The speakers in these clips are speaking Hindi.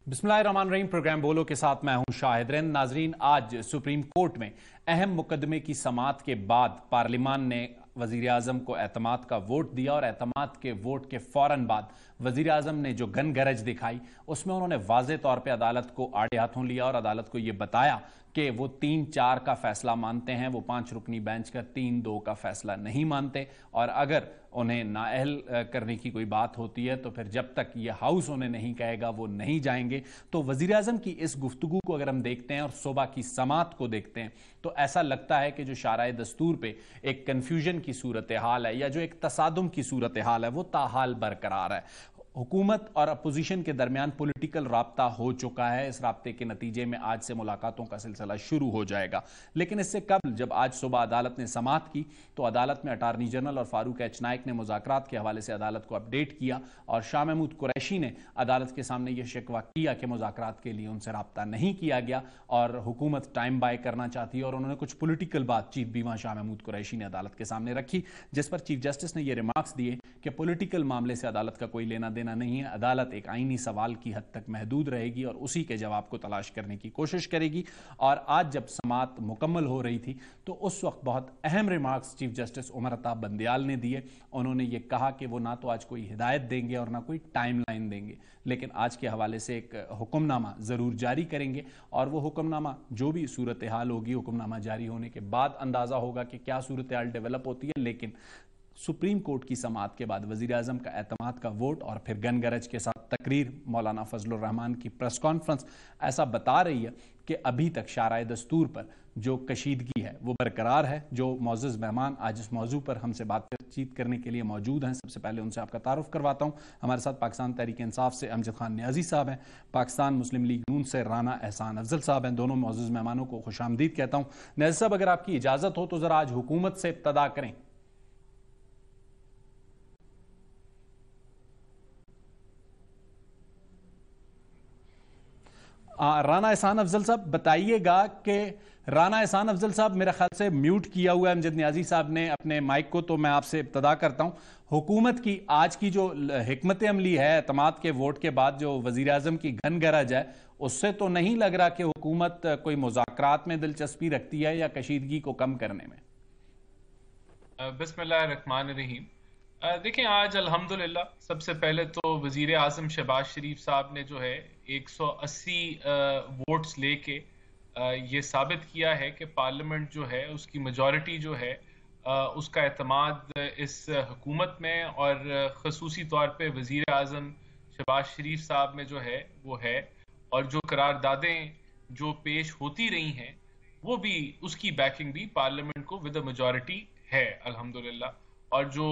बिस्मिल्लाहिर्रहमानिर्रहीम। प्रोग्राम बोलो के साथ मैं हूं शाहिद। नाजरीन, आज सुप्रीम कोर्ट में अहम मुकदमे की समाअत के बाद पार्लिमान ने वजीर आजम को एतमाद का वोट दिया और एतमाद के वोट के फौरन बाद वजीर आजम ने जो गन गरज दिखाई उसमें उन्होंने वाज़े तौर पर अदालत को आड़े हाथों लिया और अदालत को यह बताया कि वो 3-4 का फैसला मानते हैं, वो 5 रुकनी बेंच का 3-2 का फैसला नहीं मानते। और अगर उन्हें नाअहल करने की कोई बात होती है तो फिर जब तक ये हाउस उन्हें नहीं कहेगा वो नहीं जाएंगे। तो वजीर आजम की इस गुफ्तगू को अगर हम देखते हैं और सुबह की समात को देखते हैं तो ऐसा लगता है कि जो शाराए दस्तूर पे एक कन्फ्यूजन की सूरत हाल है या जो एक तसादुम की सूरत हाल है वो ताहाल बरकरार है। हुकूमत और अपोजिशन के दरमियान पॉलिटिकल राब्ता हो चुका है। इस राब्ते के नतीजे में आज से मुलाकातों का सिलसिला शुरू हो जाएगा। लेकिन इससे कबल जब आज सुबह अदालत ने समाअत की तो अदालत में अटारनी जनरल और फारूक एच नाइक ने मुज़ाकरात के हवाले से अदालत को अपडेट किया और शाह महमूद कुरैशी ने अदालत के सामने यह शिकवा किया कि मुज़ाकरात के लिए उनसे राब्ता नहीं किया गया और हुकूमत टाइम बाय करना चाहती है। और उन्होंने कुछ पॉलिटिकल बातचीत भी वहां शाह महमूद कुरैशी ने अदालत के सामने रखी, जिस पर चीफ जस्टिस ने यह रिमार्क्स दिए कि पॉलिटिकल मामले से अदालत का कोई लेना देना नहीं है। अदालत एक आईनी सवाल की हद तक महदूद रहेगी और उसी के जवाब को तलाश करने की कोशिश करेगी। और आज जब समाअत मुकम्मल हो रही थी तो उस वक्त बहुत अहम remarks chief justice Umar Ata Bandial ने दिए। उन्होंने ये कहा कि वो ना तो आज कोई हिदायत देंगे और ना कोई टाइमलाइन देंगे, लेकिन आज के हवाले से एक हुक्मनामा ज़रूर जारी करेंगे और वो हुक्मनामा जो भी सूरत हाल होगी, हुक्मनामा जारी होने के बाद अंदाज़ा होगा कि क्या सूरत हाल डेवलप होती है। लेकिन सुप्रीम कोर्ट की समाअत के बाद वजीर आजम का एतमाद का वोट और फिर गन गरज के साथ तकरीर, मौलाना फजलुर रहमान की प्रेस कॉन्फ्रेंस ऐसा बता रही है कि अभी तक शाराए दस्तूर पर जो कशीदगी है वो बरकरार है। जो मोअज़्ज़ज़ मेहमान आज इस मौजू पर हमसे बातचीत करने के लिए मौजूद हैं, सबसे पहले उनसे आपका तारुफ करवाता हूँ। हमारे साथ पाकिस्तान तहरीक इंसाफ से अमजद खान न्याजी साहब हैं, पाकिस्तान मुस्लिम लीग नून से राना एहसान अफजल साहब हैं। दोनों मोअज़्ज़ज़ मेहमानों को खुशामदीद कहता हूँ। न्याजी साहब, अगर आपकी इजाज़त हो तो ज़रा आज हुकूमत से इब्तदा करें। राना एहसान अफजल साहब बताइएगा कि राना एहसान अफजल साहब मेरे ख्याल से म्यूट किया हुआ है अमजद न्याजी साहब ने अपने माइक को, तो मैं आपसे इब्तदा करता हूं। हुकूमत की आज की जो हिकमत अमली है एतमाद के वोट के बाद, जो वजीर आजम की घन गरज है, उससे तो नहीं लग रहा कि हुकूमत कोई मुज़ाकरात में दिलचस्पी रखती है या कशीदगी को कम करने में। बिस्मिल्लाह रहमान रहीम। देखें, आज अल्हम्दुलिल्लाह सबसे पहले तो वजीर आज़म शहबाज शरीफ साहब ने जो है 180 वोट्स लेके ये साबित किया है कि पार्लियामेंट जो है उसकी मेजॉरिटी जो है उसका एतमाद इस हुकूमत में और ख़ुसूसी तौर पे वजीर आज़म शहबाज शरीफ साहब में जो है वो है। और जो करारदादें जो पेश होती रही हैं वो भी, उसकी बैकिंग भी पार्लियामेंट को विद अ मेजॉरिटी है अल्हम्दुलिल्लाह। और जो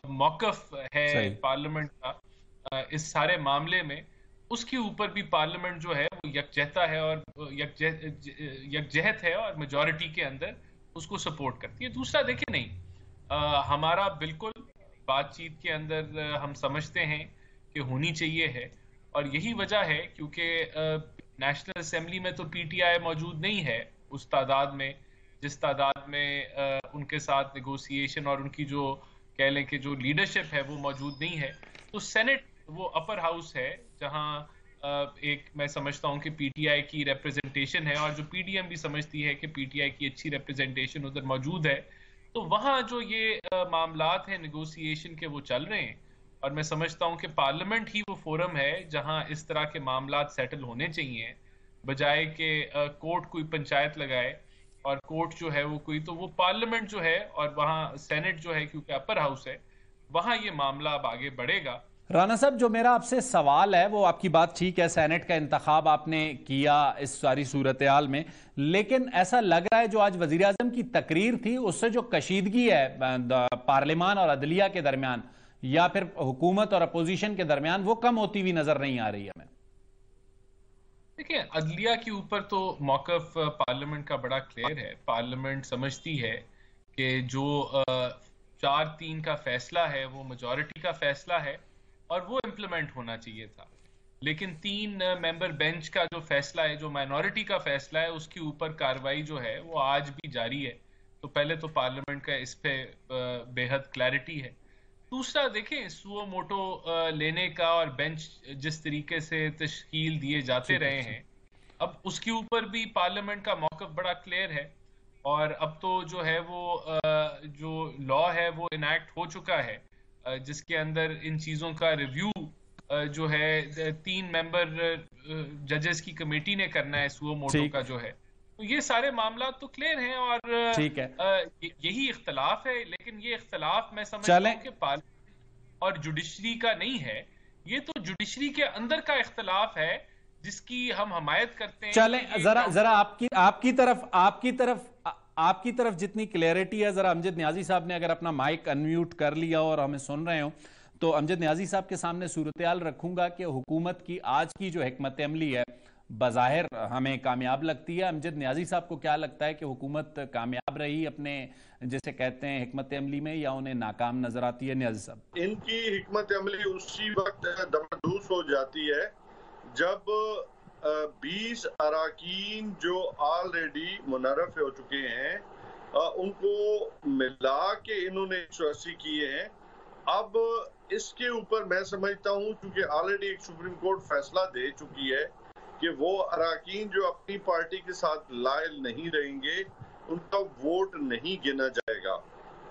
मौक़िफ़ है पार्लियामेंट का इस सारे मामले में, उसके ऊपर भी पार्लियामेंट जो है वो यकजहता है और यकजहत है और मेजॉरिटी के अंदर उसको सपोर्ट करती है। दूसरा देखिए, नहीं हमारा बिल्कुल बातचीत के अंदर हम समझते हैं कि होनी चाहिए है और यही वजह है क्योंकि नेशनल असेंबली में तो पीटीआई मौजूद नहीं है उस तादाद में जिस तादाद में उनके साथ नेगोशिएशन और उनकी जो कह लें कि जो लीडरशिप है वो मौजूद नहीं है। तो सेनेट वो अपर हाउस है जहां एक मैं समझता हूं कि पीटीआई की रिप्रेजेंटेशन है और जो पीडीएम भी समझती है कि पीटीआई की अच्छी रिप्रेजेंटेशन उधर मौजूद है। तो वहां जो ये मामलात हैं नेगोशिएशन के वो चल रहे हैं और मैं समझता हूं कि पार्लियामेंट ही वो फोरम है जहां इस तरह के मामलात सेटल होने चाहिए, बजाय कि कोर्ट कोई पंचायत लगाए और कोर्ट जो है वो कोई, तो वो पार्लियामेंट जो है और वहां सेनेट जो है क्योंकि अपर हाउस है, वहां ये मामला अब आगे बढ़ेगा। राना साहब, जो मेरा आपसे सवाल है वो, आपकी बात ठीक है, सेनेट का इंतखाब आपने किया इस सारी सूरत हाल में, लेकिन ऐसा लग रहा है जो आज वजीर आजम की तकरीर थी उससे जो कशीदगी है पार्लियामान और अदलिया के दरमियान या फिर हुकूमत और अपोजिशन के दरमियान, वो कम होती हुई नजर नहीं आ रही है हमें। देखिए, अदलिया के ऊपर तो मौक़िफ़ पार्लियामेंट का बड़ा क्लियर है। पार्लियामेंट समझती है कि जो 4-3 का फैसला है वो मेजॉरिटी का फैसला है और वो इम्प्लीमेंट होना चाहिए था। लेकिन 3 मेंबर बेंच का जो फैसला है, जो माइनॉरिटी का फैसला है, उसके ऊपर कार्रवाई जो है वो आज भी जारी है। तो पहले तो पार्लियामेंट का इस पे बेहद क्लैरिटी है। दूसरा देखें, सुओ मोटो लेने का और बेंच जिस तरीके से तश्कील दिए जाते रहे हैं, अब उसके ऊपर भी पार्लियामेंट का मौक़िफ़ बड़ा क्लियर है। और अब तो जो है वो जो लॉ है वो इनैक्ट हो चुका है, जिसके अंदर इन चीज़ों का रिव्यू जो है 3 मेंबर जजेस की कमेटी ने करना है सुओ मोटो का जो है। तो ये सारे मामला तो क्लियर हैं और ठीक है, यही इख्तलाफ है, लेकिन ये इख्तलाफ मैं समझता हूँ कि पार्लियामेंट और जुडिशरी का नहीं है, ये तो जुडिशरी के अंदर का इख्तलाफ है जिसकी हम हमायत करते हैं। चलें जरा जरा आपकी तरफ जितनी क्लैरिटी है, जरा अमजद न्याजी साहब ने अगर अपना माइक अनम्यूट कर लिया और हमें सुन रहे हो, तो अमजद न्याजी साहब के सामने सूरत-ए-हाल रखूंगा कि हुकूमत की आज की जो हिकमत अमली है बज़ाहिर हमें कामयाब लगती है। अमजद न्याजी साहब को क्या लगता है कि हुकूमत कामयाब रही अपने जैसे कहते हैं हिकमत अमली में, या उन्हें नाकाम नजर आती है? न्याजी साहब, इनकी हिकमत अमली उसी वक्त दमदूस हो जाती है जब 20 अराकीन जो ऑलरेडी मुनर्रफ हो चुके हैं उनको मिला के इन्होंने 180 किए हैं। अब इसके ऊपर मैं समझता हूं क्योंकि ऑलरेडी एक सुप्रीम कोर्ट फैसला दे चुकी है कि वो अराकीन जो अपनी पार्टी के साथ लायल नहीं रहेंगे उनका वोट नहीं गिना जाएगा।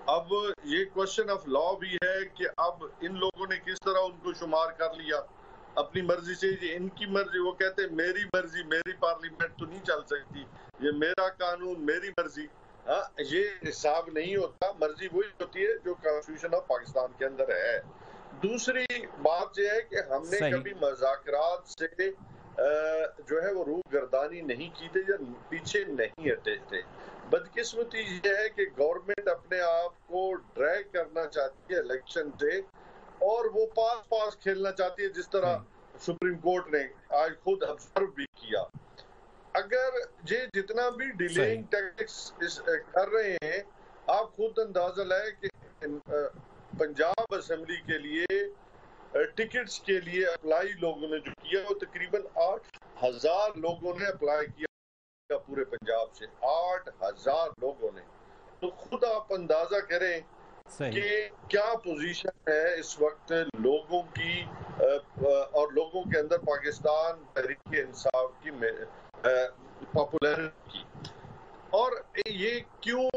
अब ये क्वेश्चन ऑफ लॉ भी है कि अब इन लोगों ने किस तरह उनको शुमार कर लिया अपनी मर्जी से। इनकी मर्जी, वो कहते हैं मेरी मर्जी, मेरी पार्लियामेंट तो नहीं चल सकती, ये मेरा कानून मेरी मर्जी। ये हिसाब नहीं होता। मर्जी वही होती है जो कॉन्स्टिट्यूशन ऑफ पाकिस्तान के अंदर है। दूसरी बात यह है कि हमने कभी मुज़ाकरात से जो है वो रूह गर्दानी नहीं की थी या पीछे नहीं हटे थे। बदकिस्मती ये है कि गवर्नमेंट अपने आप को ड्रैग करना चाहती है इलेक्शन से और वो पास खेलना चाहती है, जिस तरह सुप्रीम कोर्ट ने आज खुद ऑब्जर्व भी किया। अगर ये जितना भी डिलेइंग टैक्टिक्स कर रहे हैं, आप खुद अंदाजा लाए कि पंजाब असेंबली के लिए टिकट्स के लिए अप्लाई लोगों ने जो किया वो तकरीबन 8,000 लोगों ने अप्लाई किया पूरे पंजाब से, 8,000 लोगों ने। तो खुद आप अंदाजा करें कि क्या पोजीशन है इस वक्त लोगों की और लोगों के अंदर पाकिस्तान तहरीक इंसाफ की पॉपुलैरिटी की। और ये क्यों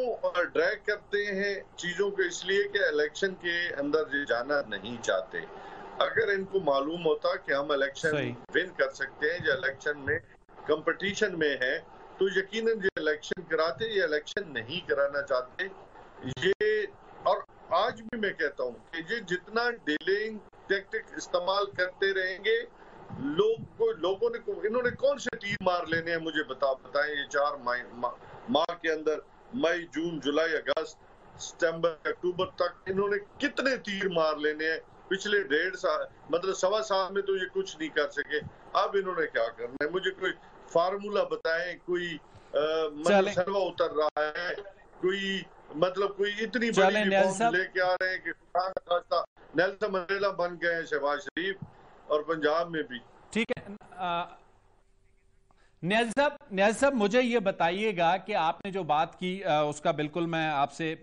ड्रैग करते हैं चीजों को? इसलिए कि इलेक्शन के अंदर जाना नहीं चाहते। अगर इनको मालूम होता कि हम इलेक्शन विन कर सकते हैं या इलेक्शन में कंपटीशन में है, तो यकीनन ये इलेक्शन कराते। ये इलेक्शन नहीं कराना चाहते। ये और आज भी मैं कहता हूं कि ये जितना डिलेइंग टैक्टिक इस्तेमाल करते रहेंगे, लोगों ने इन्होंने कौन से तीर मार लेने हैं मुझे बताएं। ये 4 माह के अंदर मई, जून, जुलाई, अगस्त, सितंबर, अक्टूबर तक इन्होंने कितने तीर मार लेने हैं? पिछले 1.5 साल मतलब 1.25 साल में तो ये कुछ नहीं कर सके। अब इन्होंने क्या करना है? मुझे कोई फार्मूला बताएं। कोई मतलब सरवा उतर रहा है, कोई मतलब कोई इतनी बड़ी रिफॉर्म लेके आ रहे हैं कि नेल्सन मंडेला बन गए हैं शहबाज शरीफ और पंजाब में भी। ठीक है न्याजी साहब, मुझे ये बताइएगा कि आपने जो बात की उसका बिल्कुल मैं आपसे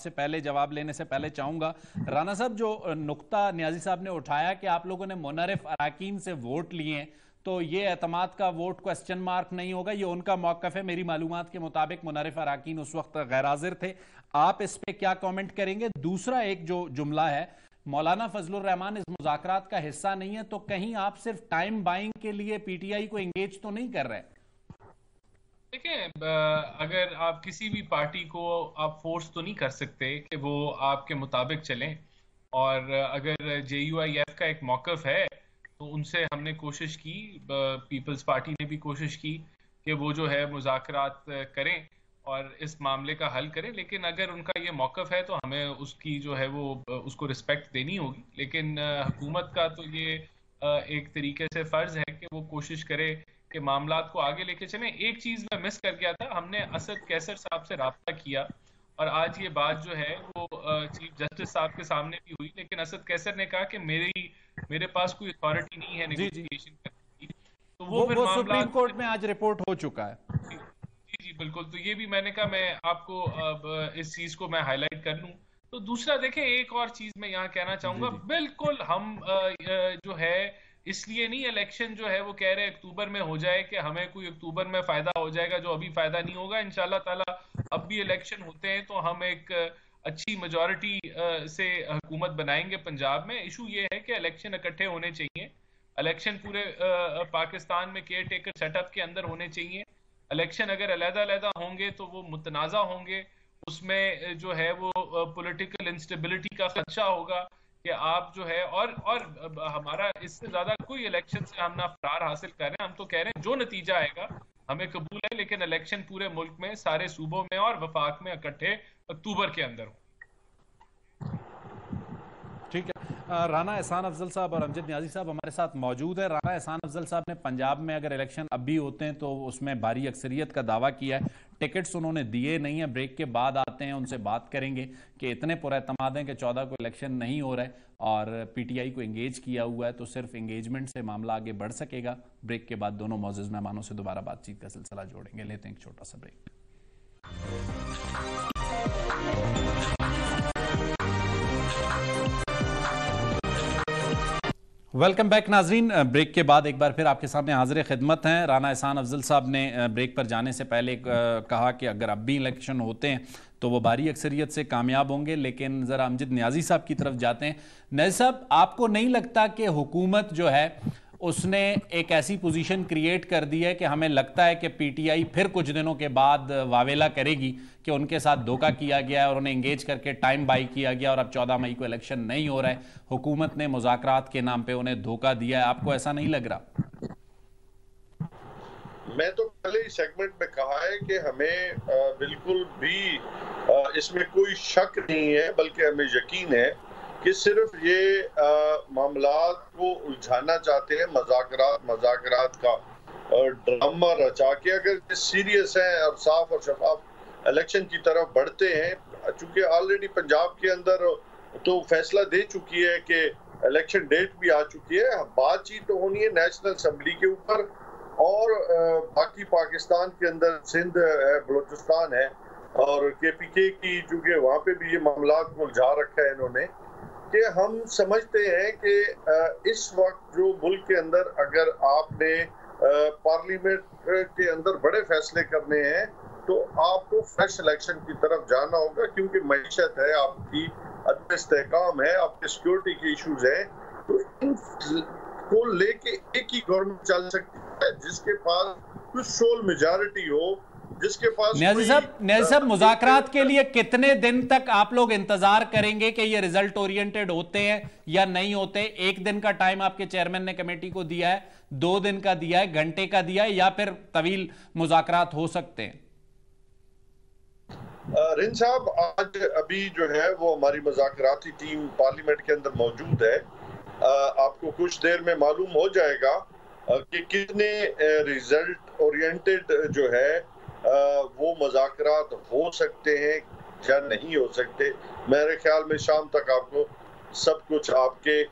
पहले जवाब लेने से पहले चाहूंगा। राना साहब, जो नुक्ता न्याजी साहब ने उठाया कि आप लोगों ने मुनर्रिफ अराकीन से वोट लिए, तो ये एतमाद का वोट क्वेश्चन मार्क नहीं होगा, ये उनका मौक़िफ़ है। मेरी मालूमात के मुताबिक मुनर्रिफ अराकीन उस वक्त गैर हाजिर थे। आप इस पे क्या कमेंट करेंगे? दूसरा एक जो जुमला है, मौलाना फजलुर रहमान इस मुज़ाकरात का हिस्सा नहीं है, तो कहीं आप सिर्फ टाइम बाइंग के लिए पीटीआई को एंगेज तो नहीं कर रहे? देखिए, अगर आप किसी भी पार्टी को आप फोर्स तो नहीं कर सकते कि वो आपके मुताबिक चलें। और अगर JUIF का एक मौक़िफ़ है तो उनसे हमने कोशिश की, पीपल्स पार्टी ने भी कोशिश की कि वो जो है मुज़ाकरात करें और इस मामले का हल करें। लेकिन अगर उनका ये मौक़िफ़ है तो हमें उसकी जो है वो उसको रिस्पेक्ट देनी होगी। लेकिन हुकूमत का तो ये एक तरीके से फ़र्ज़ है कि वो कोशिश करे कि मामलात को आगे लेके चलें। एक चीज़ मैं मिस कर गया था, हमने असद कैसर साहब से रब्ता किया और आज ये बात जो है वो चीफ जस्टिस साहब के सामने भी हुई, लेकिन असद कैसर ने कहा कि मेरे पास कोई अथॉरिटी नहीं है नेगोशिएशन करने की। तो वो फिर सुप्रीम कोर्ट में आज रिपोर्ट हो चुका है। जी बिल्कुल। तो ये भी मैंने कहा मैं आपको इस चीज को मैं हाईलाइट कर लूं तो दूसरा देखें, एक और चीज मैं यहाँ कहना चाहूंगा, बिल्कुल हम जो है इसलिए नहीं इलेक्शन जो है वो कह रहे हैं अक्टूबर में हो जाए कि हमें कोई अक्टूबर में फायदा हो जाएगा, जो अभी फायदा नहीं होगा। इंशाल्लाह ताला अब भी इलेक्शन होते हैं तो हम एक अच्छी मेजॉरिटी से हुकूमत बनाएंगे पंजाब में। इशू ये है कि इलेक्शन इकट्ठे होने चाहिए, इलेक्शन पूरे पाकिस्तान में केयर टेकर सेटअप के अंदर होने चाहिए। इलेक्शन अगर अलग-अलग होंगे तो वो मुतनाज़ा होंगे, उसमें जो है वो पॉलिटिकल इंस्टेबिलिटी का खदशा होगा कि आप जो है और हमारा इससे ज्यादा कोई इलेक्शन से हम ना फरार हासिल कर रहे हैं, हम तो कह रहे हैं जो नतीजा आएगा हमें कबूल है, लेकिन इलेक्शन पूरे मुल्क में सारे सूबों में और वफाक में इकट्ठे अक्टूबर के अंदर हो। ठीक है, राना एहसान अफजल साहब और अमजद नियाजी साहब हमारे साथ मौजूद है। राना एहसान अफजल साहब ने पंजाब में अगर इलेक्शन अब भी होते हैं तो उसमें भारी अक्सरियत का दावा किया है, टिकट्स उन्होंने दिए नहीं है। ब्रेक के बाद आते हैं, उनसे बात करेंगे कि इतने पुरएतमाद हैं कि 14 को इलेक्शन नहीं हो रहा है और पीटीआई को एंगेज किया हुआ है, तो सिर्फ एंगेजमेंट से मामला आगे बढ़ सकेगा। ब्रेक के बाद दोनों मौजूद मेहमानों से दोबारा बातचीत का सिलसिला जोड़ेंगे। लेते हैं एक छोटा सा ब्रेक। वेलकम बैक नाजरीन। ब्रेक के बाद एक बार फिर आपके सामने हाजिर खिदमत हैं। राना एहसान अफजल साहब ने ब्रेक पर जाने से पहले कहा कि अगर अब भी इलेक्शन होते हैं तो वो भारी अक्सरियत से कामयाब होंगे, लेकिन ज़रा अमजद नियाजी साहब की तरफ जाते हैं। नियाजी साहब, आपको नहीं लगता कि हुकूमत जो है उसने एक ऐसी पोजीशन क्रिएट कर दी है कि हमें लगता है कि पीटीआई फिर कुछ दिनों के बाद वावेला करेगी कि उनके साथ धोखा किया गया है और उन्हें एंगेज करके टाइम बाई किया गया और अब 14 मई को इलेक्शन नहीं हो रहा है, हुकूमत ने मुज़ाकरात के नाम पे उन्हें धोखा दिया है? आपको ऐसा नहीं लग रहा? मैं तो पहले ही सेगमेंट में कहा है कि हमें बिल्कुल भी इसमें कोई शक नहीं है, बल्कि हमें यकीन है कि सिर्फ ये मामलात को उलझाना चाहते हैं, मज़ाकरात का ड्रामा रचा के अगर सीरियस है और साफ और शफाफ इलेक्शन की तरफ बढ़ते हैं। चूंकि ऑलरेडी पंजाब के अंदर तो फैसला दे चुकी है कि इलेक्शन डेट भी आ चुकी है, बातचीत तो होनी है नेशनल असम्बली के ऊपर और बाकी पाकिस्तान के अंदर सिंध है, बलूचिस्तान है और केपीके की, चूंकि वहाँ पे भी ये मामलात को उलझा रखा है इन्होंने, कि हम समझते हैं कि इस वक्त जो मुल्क के अंदर अगर आपने पार्लियामेंट के अंदर बड़े फैसले करने हैं तो आपको फ्रेश इलेक्शन की तरफ जाना होगा, क्योंकि मईशत है आपकी, अदम इस्तेहकाम है, आपके सिक्योरिटी के इश्यूज हैं, तो इनको लेके एक ही गवर्नमेंट चल सकती है जिसके पास कुछ सोल मेजॉरिटी हो, जिसके पास। नियाजी साहब, मुज़ाकरात के लिए कितने दिन तक आप लोग इंतजार करेंगे कि ये रिजल्ट ओरिएंटेड होते हैं या नहीं होते? एक दिन का टाइम आपके चेयरमैन ने कमेटी को दिया है, 2 दिन का दिया है, घंटे का दिया है, या फिर तवील मुज़ाकरात हो सकते हैं? रिन साहब, आज अभी जो है वो हमारी मुज़ाकराती टीम पार्लियामेंट के अंदर मौजूद है। आपको कुछ देर में मालूम हो जाएगा कि कितने रिजल्ट ओरिएंटेड जो है वो मुज़ाकरात हो सकते हैं या नहीं हो सकते। मेरे ख्याल में शाम तक आपको सब कुछ आपके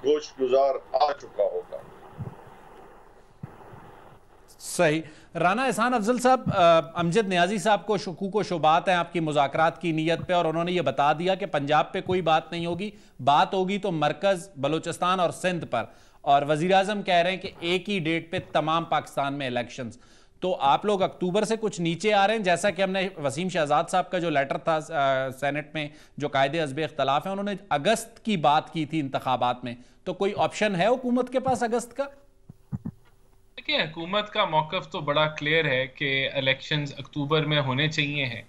गोश गुजार आ चुका होगा। सही। राना एहसान अफजल साहब, अमजद नियाजी साहब को शकूक व शुबात है आपकी मुज़ाकरात की नीयत पे, और उन्होंने ये बता दिया कि पंजाब पे कोई बात नहीं होगी, बात होगी तो मरकज, बलूचिस्तान और सिंध पर, और वज़ीर आज़म कह रहे हैं कि एक ही डेट पे तमाम पाकिस्तान में इलेक्शंस। तो आप लोग अक्टूबर से कुछ नीचे आ रहे हैं, जैसा कि हमने वसीम शहजाद साहब का जो लेटर था सेनेट में, जो कायदे हस्बे इख्तलाफ है, उन्होंने अगस्त की बात की थी इंतखाबात में, तो कोई ऑप्शन है हुकूमत के पास अगस्त का? देखिए, हुकूमत का मौक़िफ़ तो बड़ा क्लियर है कि इलेक्शंस अक्टूबर में होने चाहिए हैं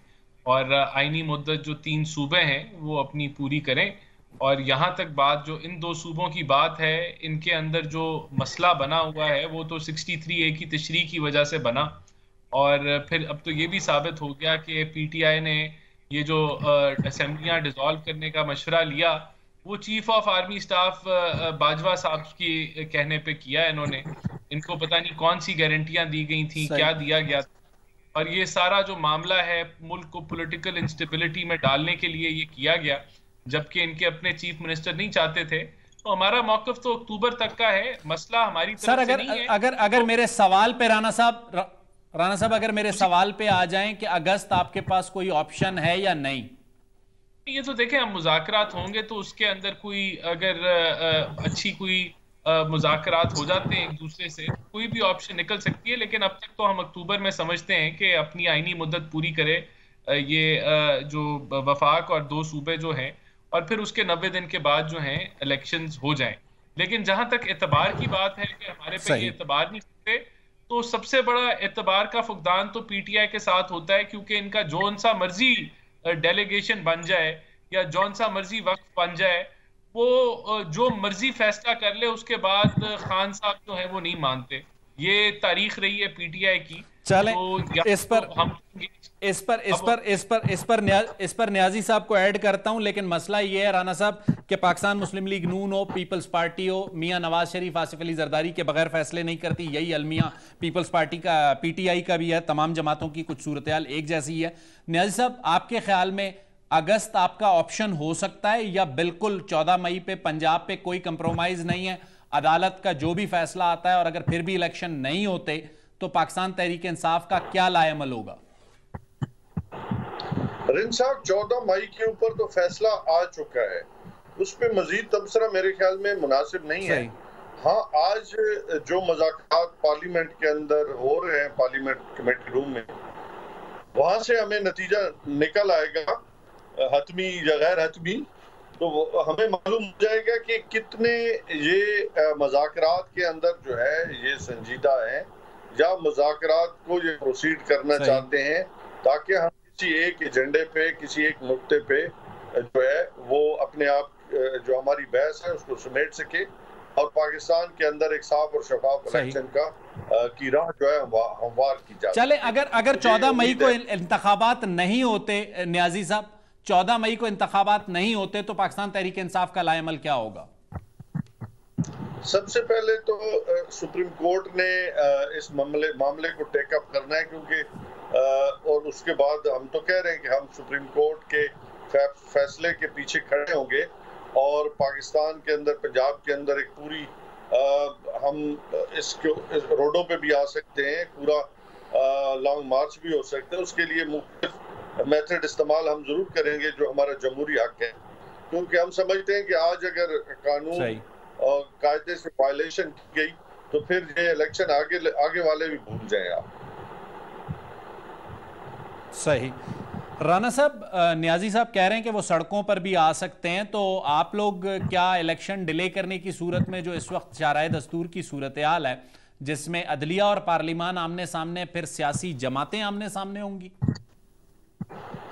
और आईनी मुद्दत जो 3 सूबे हैं वो अपनी पूरी करें। और यहाँ तक बात जो इन 2 सूबों की बात है, इनके अंदर जो मसला बना हुआ है वो तो 63A की तशरीह की वजह से बना, और फिर अब तो ये भी साबित हो गया कि पीटीआई ने ये जो असेंबलियाँ डिसॉल्व करने का मशवरा लिया वो chief of army staff Bajwa साहब की कहने पे किया है इन्होंने। इनको पता नहीं कौन सी गारंटियां दी गई थी, क्या दिया गया, और ये सारा जो मामला है मुल्क को पॉलिटिकल इंस्टेबिलिटी में डालने के लिए ये किया गया, जबकि इनके अपने चीफ मिनिस्टर नहीं चाहते थे। तो हमारा मौक़िफ़ तो अक्टूबर तक का है, मसला हमारी तरफ से नहीं है। अगर मेरे सवाल पे राना साहब अगर मेरे सवाल पे आ जाएं कि अगस्त आपके पास कोई ऑप्शन है या नहीं? ये तो देखें, हम मुज़ाकरात होंगे तो उसके अंदर कोई अगर अच्छी कोई मुज़ाकरात हो जाते हैं एक दूसरे से, कोई भी ऑप्शन निकल सकती है। लेकिन अब तक तो हम अक्टूबर में समझते हैं कि अपनी आईनी मुद्दत पूरी करे ये जो वफाक और 2 सूबे जो हैं, और फिर उसके 90 दिन के बाद जो हैं इलेक्शंस हो जाएं। लेकिन जहां तक एतबार की बात है कि हमारे पे ये सही। एतबार नहीं करते, तो सबसे बड़ा एतबार का फुकदान तो पीटीआई के साथ होता है, क्योंकि इनका जौन सा मर्जी डेलीगेशन बन जाए या जौन सा मर्जी वक्त बन जाए, वो जो मर्जी फैसला कर ले, उसके बाद खान साहब जो है वो नहीं मानते। ये तारीख रही है पीटीआई की। चलें, तो इस पर न्याजी साहब को ऐड करता हूं। लेकिन मसला ये है राना साहब कि पाकिस्तान मुस्लिम लीग नून हो, पीपल्स पार्टी हो, मियां नवाज शरीफ, आसिफ अली जरदारी के बगैर फैसले नहीं करती। यही अलमिया पीपल्स पार्टी का, पीटीआई का भी है। तमाम जमातों की कुछ सूरत हाल एक जैसी है। न्याजी साहब, आपके ख्याल में अगस्त आपका ऑप्शन हो सकता है या बिल्कुल 14 मई पे पंजाब पे कोई कंप्रोमाइज नहीं है? अदालत का जो भी फैसला आता है, और अगर फिर भी इलेक्शन नहीं होते तो पाकिस्तान तहरीक इंसाफ का क्या लाएमल होगा? रिन साहब, 14 मई के ऊपर तो फैसला आ चुका है, उस पर मजीद तबसरा मेरे ख्याल में मुनासिब नहीं है। हाँ, आज जो मुज़ाकरात पार्लियामेंट के अंदर हो रहे हैं, पार्लियामेंट कमेटी रूम में, वहां से हमें नतीजा निकल आएगा, हतमी या गैर हतमी, तो हमें मालूम हो जाएगा कि कितने ये मुज़ाकरात के अंदर जो है ये संजीदा है, या मुज़ाकरात को ये प्रोसीड करना चाहते हैं, ताकि हम किसी एक एजेंडे पे, किसी एक नुक्ते पे जो है वो अपने आप जो हमारी बहस है उसको समेट सके, और पाकिस्तान के अंदर एक साफ और शफाफ इलेक्शन का की राह जो है हमवार की जाए। चले, अगर 14 मई को इंतखाबात नहीं होते, न्याजी साहब, 14 मई को इंतखाबात नहीं होते तो पाकिस्तान तहरीक इंसाफ का लाएमल क्या होगा? सबसे पहले तो सुप्रीम कोर्ट ने इस मामले को टेकअप करना है, क्योंकि और उसके बाद हम तो कह रहे हैं कि हम सुप्रीम कोर्ट के फैसले के पीछे खड़े होंगे, और पाकिस्तान के अंदर, पंजाब के अंदर एक पूरी हम इसको रोडों पे भी आ सकते हैं, पूरा लॉन्ग मार्च भी हो सकता है। उसके लिए मुख्तलिफ मेथड इस्तेमाल हम जरूर करेंगे जो हमारा जमहूरी हक है, क्योंकि हम समझते हैं कि आज अगर कानून और कायदे से वायलेशन की गई तो फिर ये इलेक्शन आगे वाले भी भूल जाएं आप। सही। राना साहब, न्याजी साहब कह रहे हैं कि वो सड़कों पर भी आ सकते हैं, तो आप लोग क्या इलेक्शन डिले करने की सूरत में, जो इस वक्त शाराए दस्तूर की सूरत हाल है जिसमें अदलिया और पार्लिमान आमने सामने, फिर सियासी जमातें आमने सामने होंगी?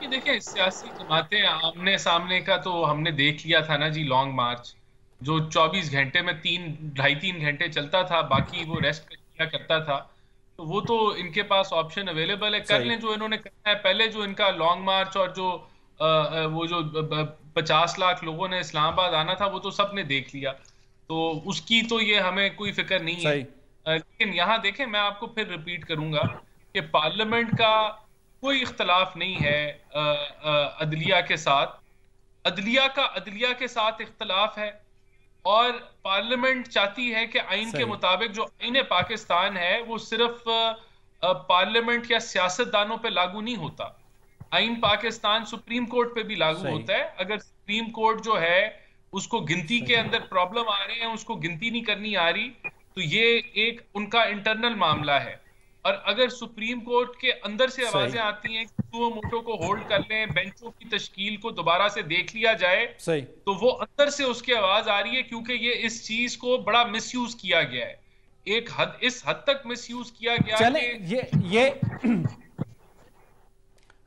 देखिए, सियासी जमातें आमने सामने का तो हमने देख लिया था ना जी, लॉन्ग मार्च जो 24 घंटे में 2.5-3 घंटे चलता था, बाकी वो रेस्ट किया करता था। तो वो तो इनके पास ऑप्शन अवेलेबल है, कर लें जो इन्होंने करना है। पहले जो इनका लॉन्ग मार्च और जो वो जो 50 लाख लोगों ने इस्लामाबाद आना था, वो तो सबने देख लिया, तो उसकी तो ये हमें कोई फिक्र नहीं है। लेकिन यहाँ देखें, मैं आपको फिर रिपीट करूंगा कि पार्लियामेंट का कोई इख्तलाफ नहीं है अदलिया के साथ। अदलिया के साथ इख्तलाफ है, और पार्लियामेंट चाहती है कि आइन के मुताबिक जो आइन पाकिस्तान है वो सिर्फ पार्लियामेंट या सियासतदानों पे लागू नहीं होता। आइन पाकिस्तान सुप्रीम कोर्ट पे भी लागू होता है। अगर सुप्रीम कोर्ट जो है उसको गिनती के अंदर प्रॉब्लम आ रहे हैं, उसको गिनती नहीं करनी आ रही, तो ये एक उनका इंटरनल मामला है। और अगर सुप्रीम कोर्ट के अंदर से आवाजें आती हैं कि सुओ मोटो को होल्ड कर लें, बेंचों की तश्कील को दोबारा से देख लिया जाए, तो वो अंदर से उसकी आवाज आ रही है, क्योंकि ये इस चीज को बड़ा मिसयूज किया गया है, इस हद तक मिसयूज किया गया। चले, ये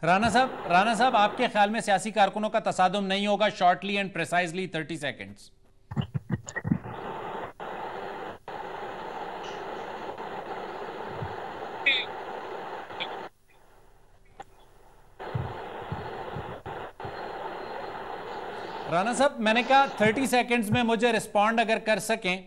राना साहब, आपके ख्याल में सियासी कारकुनों का तसादुम नहीं होगा? Shortly and precisely 30 seconds. Rana साहब, मैंने कहा 30 सेकेंड्स में मुझे रिस्पॉन्ड अगर कर सकें।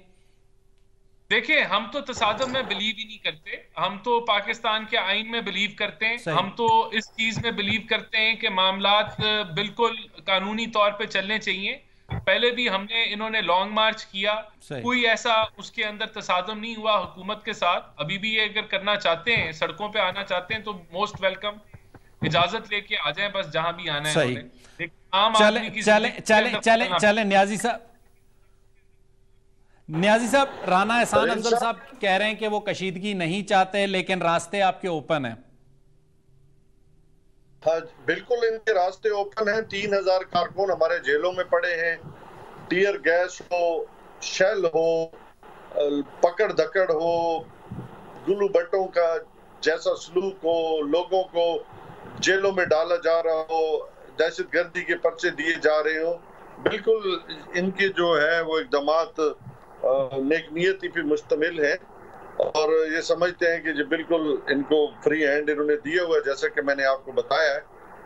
देखिए, हम तो तसादम में बिलीव ही नहीं करते, हम तो पाकिस्तान के आइन में बिलीव करते हैं। हम तो इस चीज में बिलीव करते हैं कि मामलात बिल्कुल कानूनी तौर पे चलने चाहिए। पहले भी इन्होंने लॉन्ग मार्च किया, कोई ऐसा उसके अंदर तसादम नहीं हुआ हुकूमत के साथ। अभी भी ये अगर करना चाहते हैं, सड़कों पे आना चाहते हैं, तो मोस्ट वेलकम, इजाजत लेके आ जाएं, बस जहां भी आना है। आम चले आदमी की चले जिंदगी चले में चले बदलना। चले न्याजी साहब राना एहसान अफजल साहब कह रहे हैं कि वो कशीदगी नहीं चाहते, लेकिन रास्ते आपके ओपन हैं। हाँ बिल्कुल, इनके रास्ते ओपन हैं। 3000 कारकुन हमारे जेलों में पड़े हैं। टीयर गैस हो, शेल हो, पकड़ धकड़ हो, गुल्लू भट्टों का जैसा सलूक हो, लोगों को जेलों में डाला जा रहा हो, दहशतगर्दी के पर्चे दिए जा रहे हो, बिल्कुल इनके जो है वो इकदामात नेकनियती पे मुश्तमिल है और ये समझते हैं कि जो बिल्कुल इनको फ्री हैंड इन्होंने दिया हुआ है। जैसा कि मैंने आपको बताया है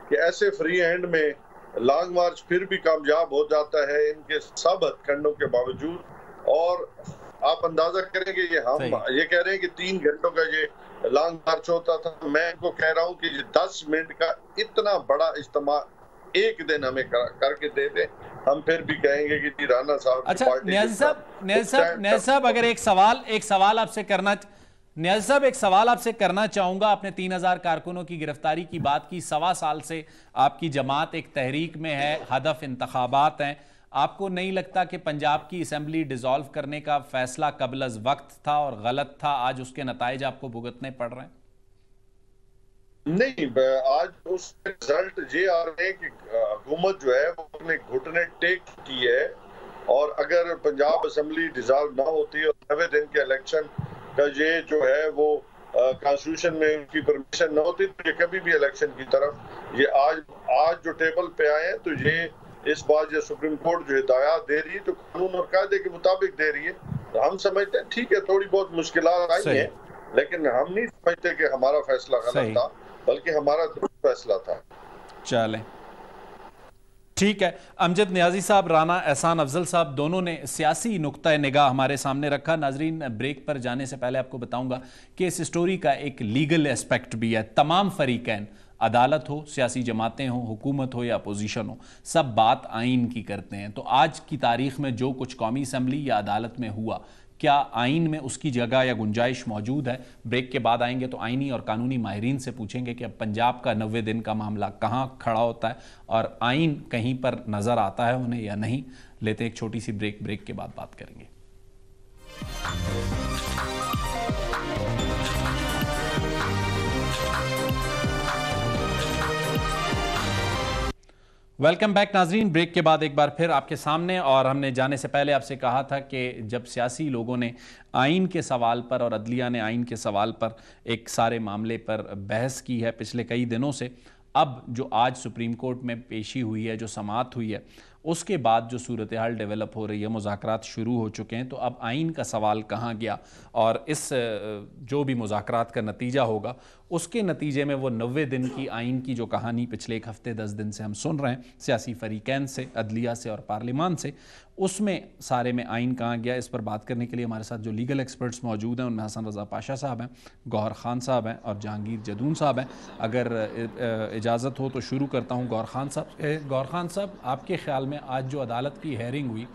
कि ऐसे फ्री हैंड में लॉन्ग मार्च फिर भी कामयाब हो जाता है इनके सब हथकंडों के बावजूद। और आप अंदाजा करें कि ये हम ये कह रहे हैं कि 3 घंटों का ये लॉन्ग मार्च होता था। मैं इनको कह रहा हूँ कि ये 10 मिनट का इतना बड़ा इज्तिमा एक दिन हमें करके दे दे, हम फिर भी कहेंगे कि जी राना साहब। अच्छा न्याजी साहब अगर एक सवाल आपसे करना, न्याजी साहब एक सवाल आपसे करना चाहूंगा। आपने 3000 कारकुनों की गिरफ्तारी की बात की। 1.25 साल से आपकी जमात एक तहरीक में है, हदफ इंतखाबात हैं। आपको नहीं लगता कि पंजाब की असेंबली डिसॉल्व करने का फैसला कबल अज वक्त था और गलत था? आज उसके नताइज आपको भुगतने पड़ रहे हैं। नहीं, आज उस रिजल्ट ये आ रहे हैं कि हुकूमत जो है वो अपने घुटने टेक की है और अगर पंजाब असेंबली डिसॉल्व ना होती और 9वें दिन के इलेक्शन का ये जो है वो कॉन्स्टिट्यूशन में उनकी परमिशन ना होती तो ये कभी भी इलेक्शन की तरफ ये आज जो टेबल पे आए हैं तो ये इस बार ये सुप्रीम कोर्ट जो हिदायत दे रही है तो कानून और कायदे के मुताबिक दे रही है। तो हम समझते हैं ठीक है थोड़ी बहुत मुश्किलात आई हैं, लेकिन हम नहीं समझते कि हमारा फैसला गलत था, बल्कि हमारा फैसला था। चलें ठीक है। अमजद न्याजी साहब, राना एहसान अफजल साहब, दोनों ने सियासी नुक्ता निगाह हमारे सामने रखा। नाजरीन, ब्रेक पर जाने से पहले आपको बताऊंगा कि इस स्टोरी का एक लीगल एस्पेक्ट भी है। तमाम फरीकैन, अदालत हो, सियासी जमातें हो, हुकूमत हो या अपोजिशन हो, सब बात आइन की करते हैं। तो आज की तारीख में जो कुछ कौमी असम्बली या अदालत में हुआ, क्या आइन में उसकी जगह या गुंजाइश मौजूद है? ब्रेक के बाद आएंगे तो आइनी और कानूनी माहिरीन से पूछेंगे कि अब पंजाब का 90 दिन का मामला कहाँ खड़ा होता है और आइन कहीं पर नज़र आता है उन्हें या नहीं। लेते एक छोटी सी ब्रेक के बाद बात करेंगे। वेलकम बैक नाजरीन। ब्रेक के बाद एक बार फिर आपके सामने, और हमने जाने से पहले आपसे कहा था कि जब सियासी लोगों ने आइन के सवाल पर और अदलिया ने आइन के सवाल पर एक सारे मामले पर बहस की है पिछले कई दिनों से, अब जो आज सुप्रीम कोर्ट में पेशी हुई है, जो समाअत हुई है, उसके बाद जो सूरत हाल डेवलप हो रही है, मुज़ाकरात शुरू हो चुके हैं, तो अब आइन का सवाल कहाँ गया और इस जो भी मुज़ाकरात का नतीजा होगा उसके नतीजे में वो 90 दिन की आइन की जो कहानी पिछले एक हफ्ते 10 दिन से हम सुन रहे हैं सियासी फरीकैन से, अदलिया से और पार्लिमान से, उसमें सारे में आइन कहाँ गया, इस पर बात करने के लिए हमारे साथ जो लीगल एक्सपर्ट्स मौजूद हैं उनमें हसन रज़ा पाशा साहब हैं, गौहर खान साहब हैं और जहांगीर जदून साहब हैं। अगर इजाज़त हो तो शुरू करता हूँ गौहर खान साहब। गौहर खान साहब, आपके ख्याल में आज जो अदालत की हेयरिंग हुई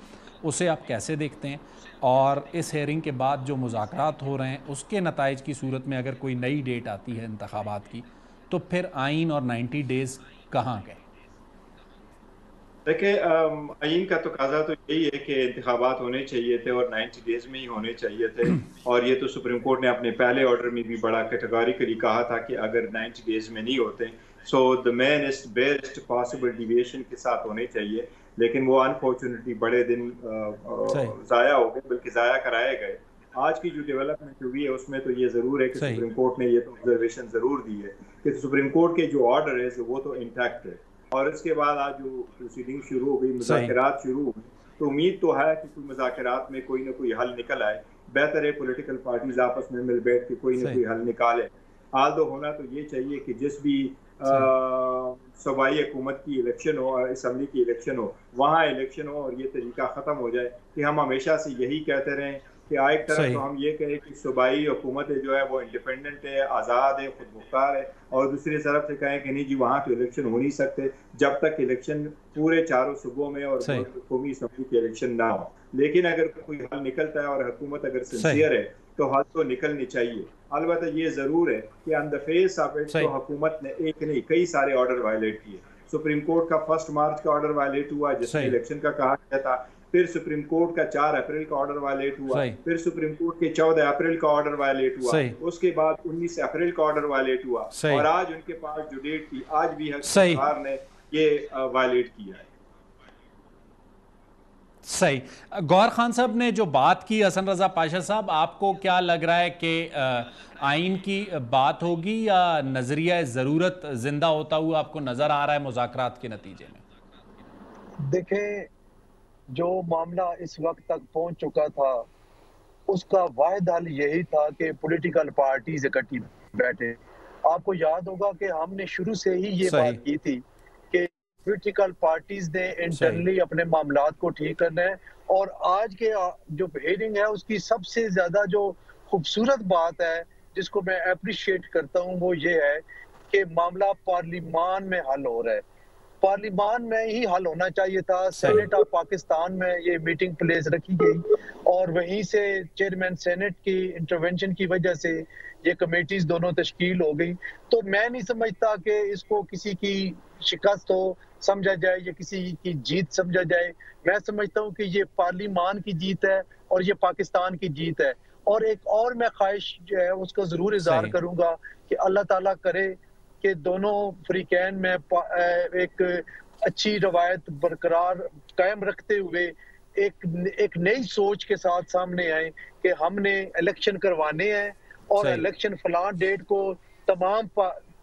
उसे आप कैसे देखते हैं, और इस हेयरिंग के बाद जो मुज़ाकरात हो रहे हैं उसके नताइज की सूरत में अगर कोई नई डेट आती है इंतखाबात की, तो फिर आइन और 90 डेज़ कहाँ गए? देखिए, आइन का तकाजा तो यही है कि इंतखाबात होने चाहिए थे और 90 डेज में ही होने चाहिए थे। और ये तो सुप्रीम कोर्ट ने अपने पहले ऑर्डर में भी बड़ा कैटेगोरिकली कहा था कि अगर 90 डेज में नहीं होते so the meanest best possible deviation के साथ होने चाहिए। लेकिन वो अनफॉर्चुनेटली बड़े दिन ज़ाया हो गए, बल्कि ज़ाया कराए गए। आज की जो डेवलपमेंट हुई है उसमें तो ये ज़रूर है कि सुप्रीम कोर्ट ने ये तो ऑब्जर्वेशन ज़रूर दी है कि सुप्रीम कोर्ट के जो ऑर्डर है वो तो इंटैक्ट है। और इसके बाद आज जो प्रोसीडिंग शुरू हो गई, मुज़ाकरात शुरू हो गई, तो उम्मीद तो है कि कोई मुज़ाकरात में कोई ना कोई हल निकल आए। बेहतर है पॉलिटिकल पार्टीज आपस में मिल बैठ के कोई ना कोई हल निकाले। हाल तो होना तो ये चाहिए कि जिस भी सूबाई हुकूमत की इलेक्शन हो और असम्बली की इलेक्शन हो, वहाँ इलेक्शन हो और ये तरीका ख़त्म हो जाए कि हम हमेशा से यही कहते रहें कि एक तरफ तो हम ये कहें कि सूबाई हुकूमत जो है वो इंडिपेंडेंट है, आज़ाद है, खुद मुख्तार है, और दूसरी तरफ से कहें कि नहीं जी वहाँ तो इलेक्शन हो नहीं सकते जब तक इलेक्शन पूरे चारों सूबों में और कौमी असम्बली की इलेक्शन ना हो। लेकिन अगर कोई हल निकलता है और हुकूमत अगर सिंसियर है तो हल तो निकलनी चाहिए। अलबत्ता ये ज़रूर है कि on the face of it तो हुकूमत ने एक नहीं कई सारे ऑर्डर वायलेट किए। सुप्रीम कोर्ट का 1 मार्च का ऑर्डर वायलेट हुआ जिसमें इलेक्शन का कहा गया था, फिर सुप्रीम कोर्ट का 4 अप्रैल का ऑर्डर वायलेट हुआ, फिर सुप्रीम कोर्ट के 14 अप्रैल का ऑर्डर वायलेट हुआ, उसके बाद 19 अप्रैल का ऑर्डर वायलेट हुआ, और आज उनके पास जो डेट थी आज भी सरकार ने ये वायलेट किया है। सही। गौहर खान साहब ने जो बात की, हसन रजा पाशा साहब, आपको क्या लग रहा है कि आइन की बात होगी या नजरिया ज़रूरत जिंदा होता हुआ आपको नजर आ रहा है मुज़ाकरात के नतीजे में? देखें, जो मामला इस वक्त तक पहुंच चुका था उसका वाहिद हल यही था कि पॉलिटिकल पार्टीज इकट्ठी बैठे। आपको याद होगा कि हमने शुरू से ही ये बात की थी कि पॉलिटिकल पार्टीज ने इंटरनली अपने मामलात को ठीक करना है, और आज के जो हियरिंग है उसकी सबसे ज्यादा जो खूबसूरत बात है जिसको मैं अप्रिशिएट करता हूँ वो ये है कि मामला पार्लिमान में हल हो रहा है। पार्लिमान में ही हल होना चाहिए था। सेनेट ऑफ पाकिस्तान में ये मीटिंग प्लेस रखी गई और वहीं से चेयरमैन सेनेट की इंटरवेंशन की वजह से ये कमेटीज दोनों तश्कील हो गई। तो मैं नहीं समझता कि इसको किसी की शिकस्त हो समझा जाए या किसी की जीत समझा जाए। मैं समझता हूँ कि ये पार्लिमान की जीत है और ये पाकिस्तान की जीत है। और एक और मैं ख्वाहिश जो है उसका जरूर इज़हार करूंगा कि अल्लाह ताला करे कि दोनों फ्रीकैन में एक अच्छी रवायत बरकरार कायम रखते हुए एक नई सोच के साथ सामने आए कि हमने इलेक्शन करवाने हैं और इलेक्शन फलां डेट को तमाम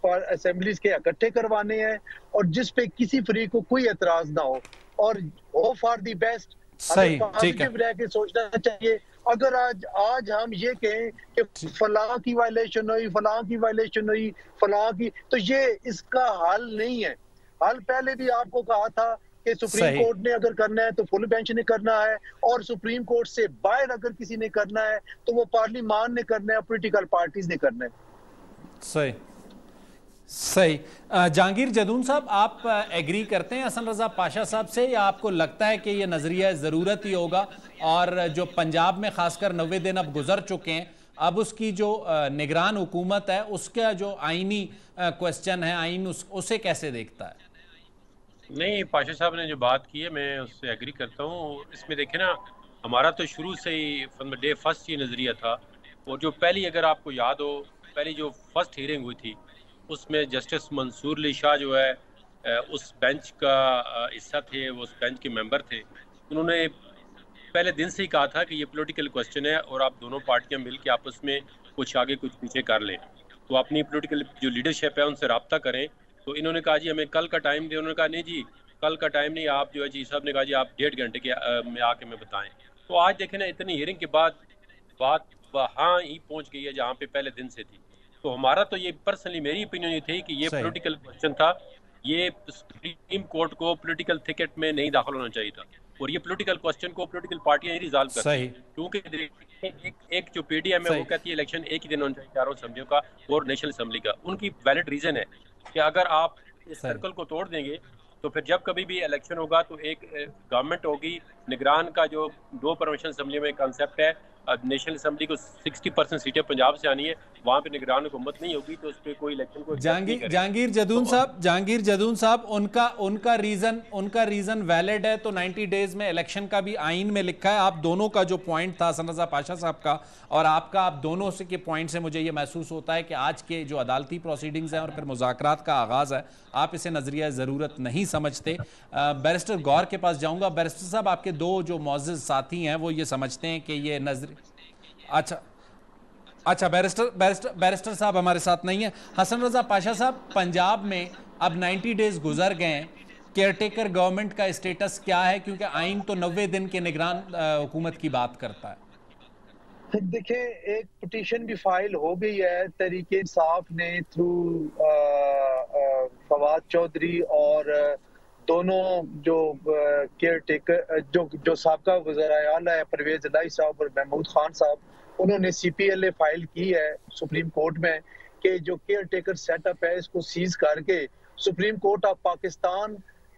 असेंबलीज के इकट्ठे करवाने हैं और जिस पे किसी फरीक को कोई एतराज ना हो और होप फॉर द बेस्ट। सही, पॉजिटिव रह के सोचना चाहिए। अगर आज हम ये कहें कि फलां की वायलेशन हुई, फलां की वायलेशन हुई, फलां की, तो ये इसका हल नहीं है। हल पहले भी आपको कहा था कि सुप्रीम कोर्ट ने अगर करना है तो फुल बेंच ने करना है, और सुप्रीम कोर्ट से बाहर अगर किसी ने करना है तो वो पार्लिमान ने करना है, पॉलिटिकल पार्टीज ने करना है। सही सही। जहांगीर जदून साहब, आप एग्री करते हैं हसन रजा पाशा साहब से, या आपको लगता है कि ये नजरिया ज़रूरत ही होगा और जो पंजाब में खासकर 90 दिन अब गुजर चुके हैं, अब उसकी जो निगरान हुकूमत है उसका जो आईनी क्वेश्चन है, आइन उसे कैसे देखता है? नहीं, पाशा साहब ने जो बात की है मैं उससे एग्री करता हूँ। इसमें देखें ना, हमारा तो शुरू से ही फ्रॉम द डे फर्स्ट ये नज़रिया था, और जो पहली, अगर आपको याद हो, पहली जो फर्स्ट हियरिंग हुई थी उसमें जस्टिस मंसूर अली शाह जो है उस बेंच का हिस्सा थे, वो उस बेंच के मेंबर थे। उन्होंने पहले दिन से ही कहा था कि ये पॉलिटिकल क्वेश्चन है और आप दोनों पार्टियां मिल के आपस में कुछ आगे कुछ पीछे कर लें, तो अपनी पॉलिटिकल जो लीडरशिप है उनसे रब्ता करें। तो इन्होंने कहा जी हमें कल का टाइम दे। उन्होंने कहा नहीं जी कल का टाइम नहीं, आप जो है जी साहब ने कहा जी आप 1.5 घंटे के में आके मैं बताएं। तो आज देखें ना, इतनी हियरिंग के बाद बात वहाँ ही पहुँच गई है जहाँ पे पहले दिन से थी। तो हमारा तो ये पर्सनली मेरी ओपिनियन ये थी कि ये पॉलिटिकल क्वेश्चन था, ये सुप्रीम कोर्ट को पॉलिटिकल थिकेट में नहीं दाखिल होना चाहिए था, और ये पॉलिटिकल क्वेश्चन को पॉलिटिकल पार्टियां ही रिजॉल्व करती हैं। क्योंकि एक जो पीडीएम है वो कहती है इलेक्शन एक ही दिन होना चाहिए चारों असेंबलियों का और नेशनल असेंबली का। उनकी वैलिड रीजन है कि अगर आप इस सर्कल को तोड़ देंगे तो फिर जब कभी भी इलेक्शन होगा तो एक गवर्नमेंट होगी, निगरान का जो 2 परमिशन असेंबली में कंसेप्ट है, नेशनल असेंबली को 60% सीटें पंजाब से आनी है, वहां पे निगरान हुकूमत नहीं होगी तो उस पर कोई इलेक्शन को जहांगीर जदून साहब उनका रीजन वैलिड है तो 90 डेज में इलेक्शन का भी आइन में लिखा है। आप दोनों का जो पॉइंट था हसन रजा पाशा साहब का और आपका, आप दोनों से के पॉइंट से मुझे ये महसूस होता है कि आज के जो अदालती प्रोसीडिंग्स हैं और फिर मुज़ाकरात का आगाज है, आप इसे नजरिया जरूरत नहीं समझते। बैरिस्टर गौर के पास जाऊंगा। बैरिस्टर साहब, आपके दो जो मौजूद साथी हैं वो ये समझते हैं कि ये अच्छा बैरिस्टर साहब हमारे साथ नहीं है। हसन रजा पाशा साहब, पंजाब में अब 90 डेज गुजर गए हैं, केयरटेकर गवर्नमेंट का स्टेटस क्या है? क्योंकि आइन तो 90 दिन के निगरान हुकूमत की बात करता है। देखिए, एक पिटीशन भी फाइल हो गई है तहरीके इंसाफ ने थ्रू फवाद चौधरी और दोनों जो केयरटेकर जो साबका वज़ीर आला है परवेज इलाही साहब और महमूद खान साहब, उन्होंने CPLA फाइल की है सुप्रीम कोर्ट में कि जो केयर टेकर सेटअप है इसको सीज करके सुप्रीम कोर्ट ऑफ पाकिस्तान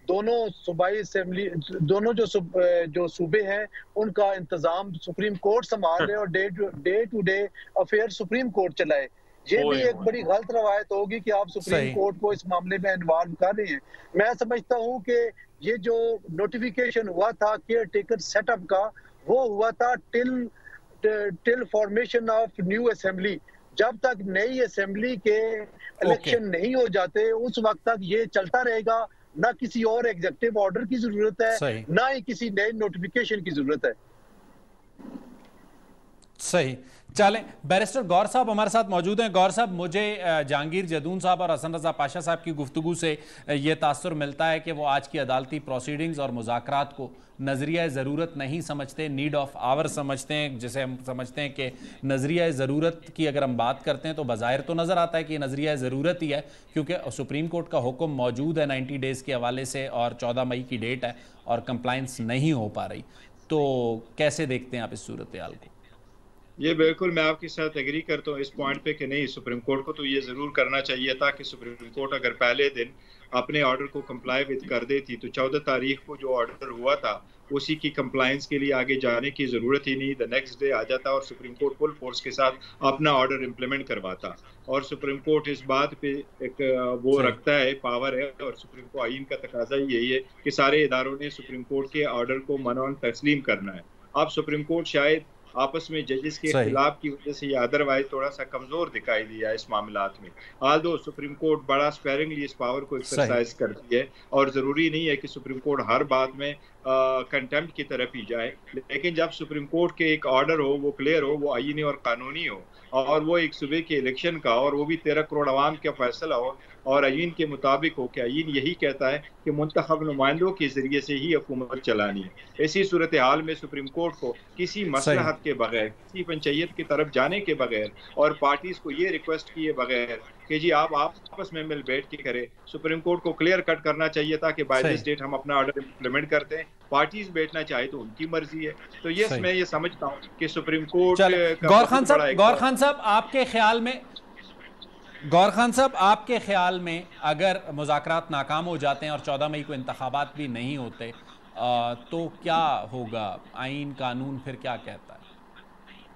दोनों सूबाई असेंबली दोनों जो सूबे हैं उनका इंतजाम सुप्रीम कोर्ट संभाल रहे और day to day affair supreme court चलाए। ये भी एक बड़ी गलत रवायत होगी कि आप सुप्रीम कोर्ट को इस मामले में इन्वॉल्व कर रहे हैं। मैं समझता हूँ कि ये जो नोटिफिकेशन हुआ था केयर टेकर सेटअप का, वो हुआ था till formation of new assembly. जब तक नई असेंबली के इलेक्शन नहीं हो जाते उस वक्त तक ये चलता रहेगा। ना किसी और एग्जीक्यूटिव ऑर्डर की जरूरत है, ना ही किसी नए नोटिफिकेशन की जरूरत है। सही। चलें, बैरिस्टर गौर साहब हमारे साथ मौजूद हैं। गौर साहब, मुझे जहांगीर जदून साहब और हसन रजा पाशा साहब की गुफ्तगू से ये तासुर मिलता है कि वो आज की अदालती प्रोसीडिंग्स और मुज़ाकरात को नज़रिया ज़रूरत नहीं समझते, नीड ऑफ आवर समझते हैं, जिसे हम समझते हैं कि नज़रिया ज़रूरत की अगर हम बात करते हैं तो बज़ाहिर तो नज़र आता है कि नज़रिया ज़रूरत ही है, क्योंकि सुप्रीम कोर्ट का हुक्म मौजूद है 90 डेज़ के हवाले से और 14 मई की डेट है और कंप्लाइंस नहीं हो पा रही। तो कैसे देखते हैं आप इस सूरत हाल को? ये बिल्कुल मैं आपके साथ एग्री करता हूँ इस पॉइंट पे कि नहीं, सुप्रीम कोर्ट को तो ये ज़रूर करना चाहिए था कि सुप्रीम कोर्ट अगर पहले दिन अपने ऑर्डर को कंप्लाई विद कर देती तो 14 तारीख को जो ऑर्डर हुआ था उसी की कंप्लायंस के लिए आगे जाने की ज़रूरत ही नहीं। द नेक्स्ट डे आ जाता और सुप्रीम कोर्ट फुल फोर्स के साथ अपना ऑर्डर इम्प्लीमेंट करवाता। और सुप्रीम कोर्ट इस बात पे एक वो रखता है, पावर है, और सुप्रीम को आईन का तकाजा ही यही है कि सारे इदारों ने सुप्रीम कोर्ट के ऑर्डर को मनोन तस्लीम करना है। अब सुप्रीम कोर्ट शायद आपस में जजेस के खिलाफ की वजह से या अदरवाइज थोड़ा सा कमजोर दिखाई दिया इस मामलात में। आल्दो सुप्रीम कोर्ट बड़ा स्पेयरिंगली इस पावर को एक्सरसाइज करती है और जरूरी नहीं है कि सुप्रीम कोर्ट हर बात में कंटेम्प्ट की तरफ ही जाए, लेकिन जब सुप्रीम कोर्ट के एक ऑर्डर हो, वो क्लियर हो, वो आईनी और कानूनी हो, और वो एक सूबे के इलेक्शन का, और वो भी 13 करोड़ आवाम का फैसला हो और आईन के मुताबिक हो कि आईन यही कहता है कि मुंतखब नुमाइंदों के जरिए से ही हुकूमत चलानी है। ऐसी सूरत हाल में सुप्रीम कोर्ट को किसी मसलहत के बगैर, किसी पंचायत की तरफ जाने के बगैर और पार्टीज को ये रिक्वेस्ट किए बगैर कि जी आप आपस में मिल बैठ के करें, सुप्रीम कोर्ट को क्लियर कट करना चाहिए था कि बाय दिस डेट हम अपना ऑर्डर इम्प्लीमेंट करते हैं। पार्टीज बैठना चाहे तो उनकी मर्जी है। तो ये मैं ये समझता हूँ कि सुप्रीम कोर्ट गौर खान साहब आपके ख्याल में अगर मुज़ाकरात नाकाम हो जाते हैं और 14 मई को इंतखाबात भी नहीं होते तो क्या होगा? आईन कानून फिर क्या कहता है?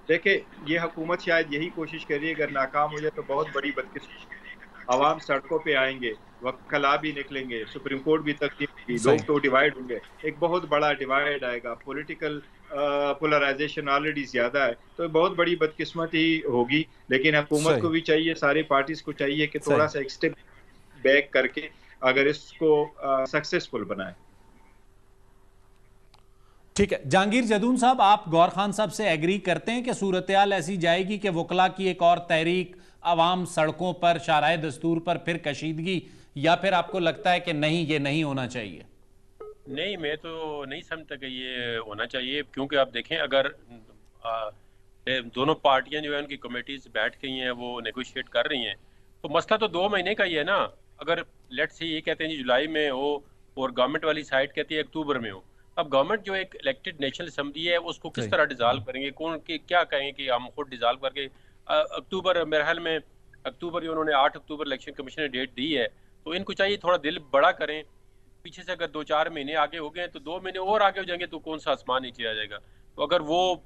देखिए, ये हुकूमत शायद यही कोशिश कर रही है, अगर नाकाम हो जाए तो बहुत बड़ी बदकिस्मती, आवाम सड़कों पे आएंगे, वकला भी निकलेंगे, सुप्रीम कोर्ट भी तकलीफ होगी, लोग तो डिवाइड होंगे, एक बहुत बड़ा डिवाइड आएगा, पॉलिटिकल पोलराइजेशन ऑलरेडी ज्यादा है, तो बहुत बड़ी बदकिस्मती होगी। लेकिन हुकूमत को भी चाहिए, सारी पार्टीज को चाहिए कि थोड़ा सा एक स्टेप बैक करके अगर इसको सक्सेसफुल बनाए। ठीक है, जहांगीर जदून साहब, आप गौर खान साहब से एग्री करते हैं कि सूरत-ए-हाल ऐसी जाएगी कि वकला की एक और तहरीक, आवाम सड़कों पर, शाराए दस्तूर पर फिर कशीदगी, या फिर आपको लगता है कि नहीं, ये नहीं होना चाहिए? नहीं, मैं तो नहीं समझता कि ये होना चाहिए, क्योंकि आप देखें अगर दोनों पार्टियां जो है उनकी कमेटीज बैठ गई हैं, वो नेगोशिएट कर रही हैं, तो मसला तो 2 महीने का ही है ना। अगर लेट्स से ये कहते हैं जी जुलाई में हो और गवर्नमेंट वाली साइड कहती है अक्टूबर में हो, अब गवर्नमेंट जो एक इलेक्टेड नेशनल असेंबली है उसको किस तरह डिसॉल्व करेंगे? कौन के क्या कहेंगे कि हम खुद डिसॉल्व करके अक्टूबर, मेरे ख्याल में अक्टूबर, उन्होंने 8 अक्टूबर इलेक्शन कमीशन ने डेट दी है, तो इनको चाहिए थोड़ा दिल बड़ा करें। पीछे से अगर 2-4 महीने आगे हो गए तो 2 महीने और आगे हो जाएंगे तो कौन सा आसमान नीचे आ जाएगा। तो अगर वो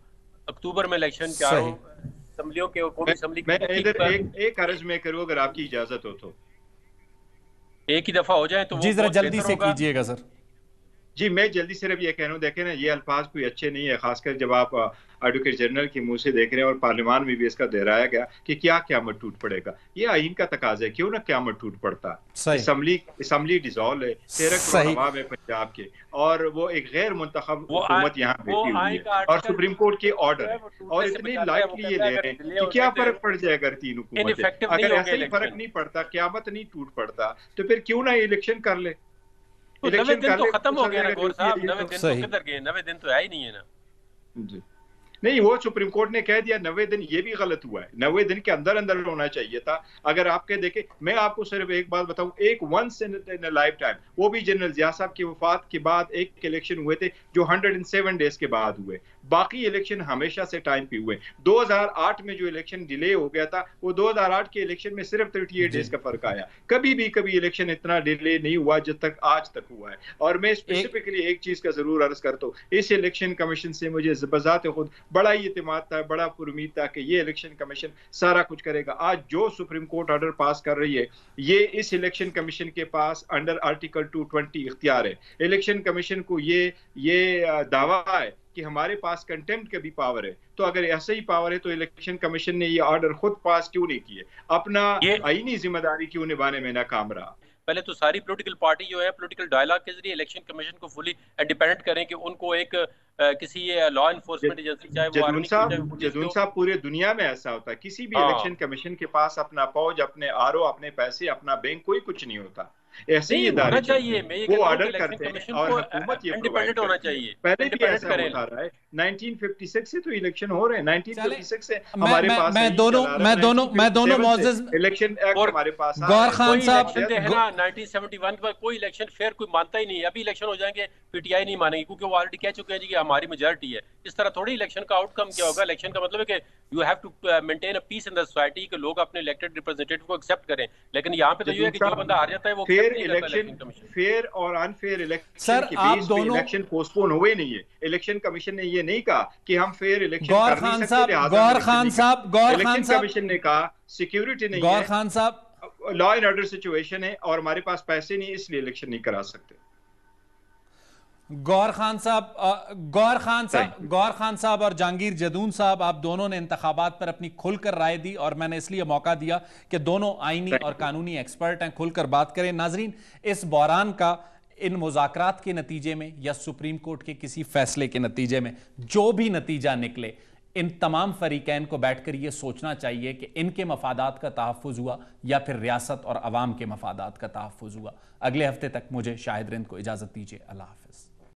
अक्टूबर में इलेक्शन चारों असेंबलियों के, कौमी असेंबली मैं इधर एक अर्ज में करूं अगर आपकी इजाजत हो तो, एक ही दफा हो जाए तो जी जरा जल्दी से कीजिएगा सर। जी, मैं जल्दी सिर्फ ये कह रहा हूँ, देखें ना, ये अल्फाज कोई अच्छे नहीं है, खासकर जब आप एडवोकेट जनरल के मुंह से देख रहे हैं और पार्लियामान में भी इसका दोहराया गया कि क्या क़यामत टूट पड़ेगा। ये आईन का तकाजा है, क्यों ना क़यामत टूट पड़ता। असेंबली डिसॉल्व है, 13 करोड़ अवाम है पंजाब के, और वो एक गैर मुंतखब हुकूमत यहाँ बैठी हुई है और सुप्रीम कोर्ट के ऑर्डर है, और इतनी लाइटली ये ले रहे हैं कि क्या फर्क पड़ जाएगा तीन हुकूमत। अगर ऐसा ही फर्क नहीं पड़ता, क़यामत नहीं टूट पड़ता, तो फिर क्यों ना इलेक्शन कर ले। तो 90 दिन तो खत्म हो गया ना गौर साहब, 90 दिन तो किधर गए? 90 दिन तो है ही नहीं है ना जी। नहीं, वो सुप्रीम कोर्ट ने कह दिया 90 दिन, ये भी गलत हुआ है। 90 दिन के अंदर अंदर होना चाहिए था। अगर आप कह देखें, मैं आपको सिर्फ एक बात बताऊं, एक once in a lifetime, वो भी जनरल जिया साहब की वफात के बाद एक इलेक्शन हुए थे जो 107 डेज के बाद हुए, बाकी इलेक्शन हमेशा से टाइम पे हुए। 2008 में जो इलेक्शन डिले हो गया था, वो 2008 के इलेक्शन में सिर्फ 38 डेज का फर्क आया। कभी इलेक्शन इतना डिले नहीं हुआ जब तक आज तक हुआ है। और मैं स्पेसिफिकली एक चीज का जरूर अर्ज करता हूँ, इस इलेक्शन कमीशन से मुझे बजाते खुद बड़ा ही इत्मीनान था, बड़ा पुरुमीद था कि ये इलेक्शन कमीशन सारा कुछ करेगा। आज जो सुप्रीम कोर्ट ऑर्डर पास कर रही है, ये इस इलेक्शन कमीशन के पास अंडर आर्टिकल 220 इख्तियार है। इलेक्शन कमीशन को ये दावा है कि हमारे पास कंटेम्प्ट का भी पावर है। तो अगर ऐसा ही पावर है तो इलेक्शन कमीशन ने ये ऑर्डर खुद पास क्यों नहीं किए? अपना आईनी जिम्मेदारी क्यों निभाने में नाकाम रहा? पहले तो सारी पॉलिटिकल पार्टी जो है पॉलिटिकल डायलॉग के जरिए इलेक्शन कमीशन को फुली इंडिपेंडेंट करें कि उनको एक किसी लॉ एनफोर्समेंट एजेंसी चाहे वो आर्मी जदून साहब पूरे दुनिया में ऐसा होता है। किसी भी इलेक्शन कमीशन के पास अपना फौज, अपने आरओ, अपने पैसे, अपना बैंक, कोई कुछ नहीं होता। ऐसे ही होना चाहिए। वो ऑर्डर करते हैं और हुकूमत ये इंडिपेंडेंट होना चाहिए। पहले भी ऐसा होता रहा है। 1956 से तो इलेक्शन हो रहे हैं। 1956 से हमारे पास मैं दोनों मौजूद इलेक्शन एक्ट हमारे पास गौर खान साहब है ना 1971 पर कोई इलेक्शन फेयर कोई मानता ही नहीं। अभी इलेक्शन हो जाएंगे पीटीआई नहीं मानेगी क्योंकि वो ऑलरेडी कह चुके हैं जी कि हमारी मेजॉरिटी है। इस तरह थोड़ी इलेक्शन का आउटकम क्या होगा। इलेक्शन का मतलब है कि you have to maintain a peace in the society कि लोग अपने इलेक्टेड रिप्रेजेंटेटिव को एक्सेप्ट करें। लेकिन यहाँ पे तो ये है कि जो बंदा हार जाता है वो फेयर और अनफेयर इलेक्शन सर के बेस पे इलेक्शन पोस्टपोन हुए नहीं है। इलेक्शन कमीशन ने ये नहीं कहा कि हम फेयर इलेक्शन गौर खान साहब कमीशन ने कहा सिक्योरिटी नहीं है, गौर खान साहब लॉ एंड ऑर्डर सिचुएशन है और हमारे पास पैसे नहीं, इसलिए इलेक्शन नहीं करा सकते। गौर खान साहब और जहांगीर जदून साहब, आप दोनों ने इंतखाबात पर अपनी खुलकर राय दी और मैंने इसलिए मौका दिया कि दोनों आईनी और कानूनी एक्सपर्ट हैं, खुलकर बात करें। नाजरीन, इस बहरान का इन मुज़ाकरात के नतीजे में या सुप्रीम कोर्ट के किसी फैसले के नतीजे में जो भी नतीजा निकले, इन तमाम फरीकैन को बैठकर यह सोचना चाहिए कि इनके मफादात का तहफ़्फ़ुज़ हुआ या फिर रियासत और अवाम के मफादात का तहफ़्फ़ुज़ हुआ। अगले हफ्ते तक मुझे शाहिद रिंद को इजाज़त दीजिए। अल्लाह हाफ़िज़।